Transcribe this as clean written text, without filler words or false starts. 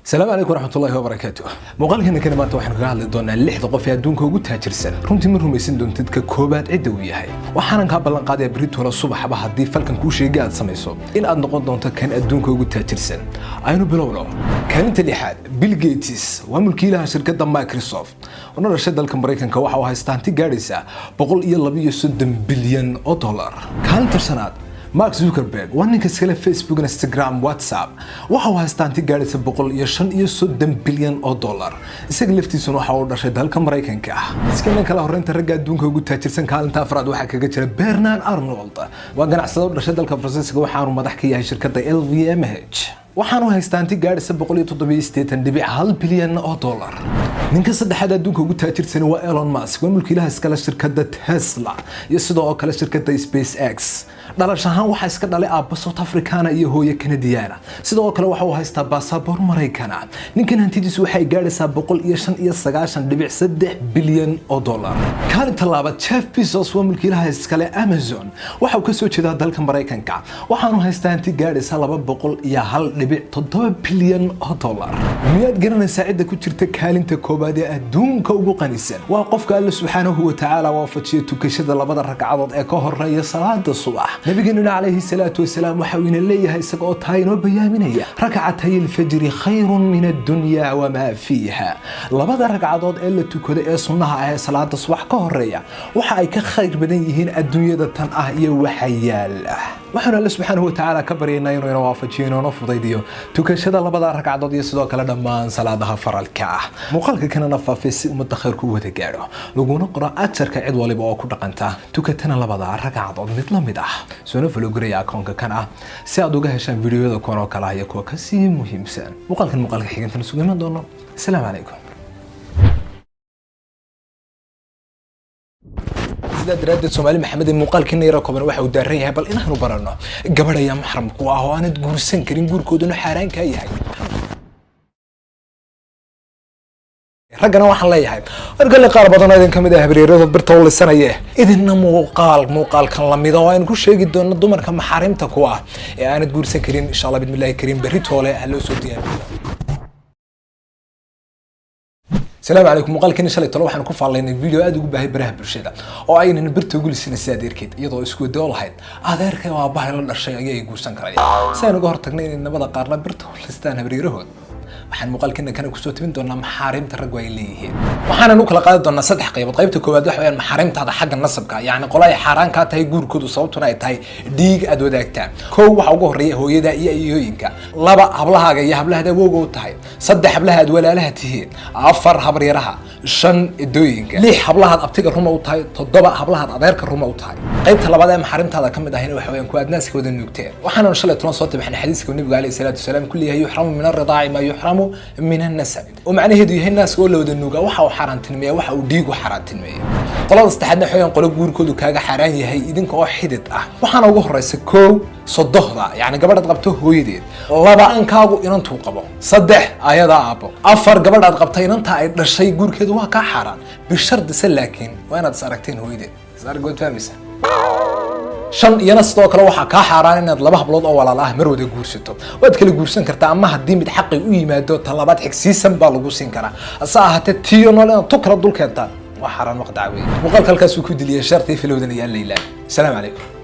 السلام عليكم ورحمة الله وبركاته. مقالكنا كنا maanta waxaan kaga hadli doonaa 6 qof ee adduunka ugu taajirsan. Runtii ma rumaysan doontid ka koobaad cid uu yahay. Waxaan ka ballan qaaday Britoola subaxba haddii falkan ku sheegay aad samayso in aad noqon doonto kan adduunka ugu taajirsan. Aynu bilowno. Kaalinta lixaad Bill Gates waa mulkiilaha shirkadda Microsoft. Una dhashay dalka Mareykanka waxa uu haystaa hanti gaadhaysa 132 bilyan oo dollar. Kaalinta shanaad Mark Zuckerberg waa ninka iskale Facebook, Instagram, WhatsApp waxa uu haystaa hanti gaadhaysa 135 bilyan oo dollar. Isaga laftiisuna waxa uu dhashay dalka Mareykanka ah. Iskana kala horeynta ragga adduunka ugu taajirsan kaalinta afraad waxa kaga jira Bernard Arnault. Waa ganacsade u dhashay dalka Faransiiska waxaanu madax ka yahay shirkadda LVMH. waxaanu haystaa hanti gaadhaysa 187.1 bilyan oo dollar. ninka saddexaad adduunka ugu taajirsan waa Elon Musk, waa mulkiilaha iskale shirkadda Tesla iyo sidoo kale shirkadda SpaceX. dhalashahan waxa iska dhalay aabba South Africana iyo hooyo Canadiana. sidoo kale waxa uu haystaa baasaboor Mareykana. ninkan hantidiisu waxay gaadhaysaa 195.3 bilyan oo dollar. kaalinta labaad Jeff Bezos waa mulkiilaha iskale Amazon. waxa uu ka soo jeedaa dalka Mareykanka. waxaanu haystaa hanti gaadhaysa 201.7 bilyan oo dollar. miyaad garanaysaa cidda ku jirta kaalinta koobaad ee adduunka ugu qanisan? waa qofka Alle subxaanahu wa ta'aala waafajiyay tukashada labada ragcadood ee ka horeeya salaada subax. nabigeena alayhi salaatu wasalaam waxa uu leeyahay isagoo taayno bayaaminaya rak'atay al-fajr khayrun min ad-dunya wa ma fiha. labada ragcadood ee la tukado ee sunnaha ah ee salaada subax ka horeeya waxa ay ka khayr badan yihiin adduunyada tan ah iyo waxa yaala. waxaan Alle subxaanahu wa ta'aala ka baryaynaa inuu inoo waafajiyo inoo fudaydiyo tukashada labada ragcadood iyo sidoo kale dhammaan salaadaha faralka ah. muuqaalka kana faafay si umada khayrku wada gaaro laguna qoro ajarka cid waliba oo ku dhaqanta tukatana labada ragcadood mid la mid ah. soo follow gareeya akoonka kan ah si aad uga heshaan fiidiyoada koon oo kala ah iyo kuwa ka sii muhiimsan. muuqaalka xigeentan isugu iman doono. Assalaamu calaykum. درادة سومالي محمد المقال كنا يرى كوبنا واحد وداريها بل إنها نبررنا قبل يا محرم قواه وأنا تقول سنكرين قول كودنا حاران كأي حاجة رجعنا واحد لا يحب أرجع لي قارب أنا إذا كم ده بريرة برطول السنة إيه إذا موقال كان لما إذا وين كل شيء جدا الضمر كم حرم تقواه يعني تقول سنكرين إن شاء الله بإذن الله كريم بريتولة هلو سوديان. السلام عليكم. مقالك إن شاء الله تروح نكون فعلنا الفيديو أدو بهاي براه برشيدة أو أين نبرت أقول السنة السادير كده يضو اسكو دول هيد هذا يركب واباه لنا الشيء يجوا سنكري سأنا جهر تقنين إن بدأ قارنا برته لستانه بريرهود waxaan muuqaalkina kana ku soo tabin doonaa maxaarimta rag way leeyihiin. waxaana nu kala qaadi doonaa saddex qaybood. qaybta koowaad waxa weeyaan maxaarimtaada xagga nasabka, yaani qolay xaraan ka tahay guurkoodu sababtuna ay tahay dhiig aad wadaagtaan. koow waxa ugu horeeya hooyada iyo ayeeyinka. laba hablahaaga iyo hablahada woogo tahay. saddex hablaha aad walaalaha tihiin. afar habaryaraha. shan edooyinka. lix hablaha abtiga ruma u tahay. toddoba hablaha adeerka ruma u tahay. qaybta labaad ee maxaarimtaada kamid ahayna waxa weeyaan ku aadnaaska wada nuugteen. waxaana shalay toban soo tabaxna xadiiska nabiga alayhi salaatu wasalaam kulliyahay yuhramu min ar-ridaa'i ma yuhramu من النسب ومعنى هدي هي الناس كله وده النوجا وحى وحران تنمية وحى وديق وحران تنمية. طلعت استحدنا حيان قلوب جور كله كاجا حران هي إذنك واحدة وحنا وجه رئيس كو صدقها يعني قبل تقبته هو يدير الله بقى إنكابو إنن توقبه صدق آيات أبو أفر قبل تقبته إنن تعيد الشيء جور كده وكا حران بالشرط سلكين وأنا تساركتين هو يدير صار قلت فهميسه shan iyana sidoo kale waxa ka xaraan inaad laba hablood oo walaalaha mar wada guursato waad kala guursan kartaa ama haddii mid xaqi u yimaado talabaad xigsiisan baa lagu siin karaa asa ahaatee tiyo noolena tu kala dul keentaa waa xaraan waqti caawiye muuqaalka halkaas uu ku diliyay shartii filowdan iyo leeylaan. Assalaamu calaykum.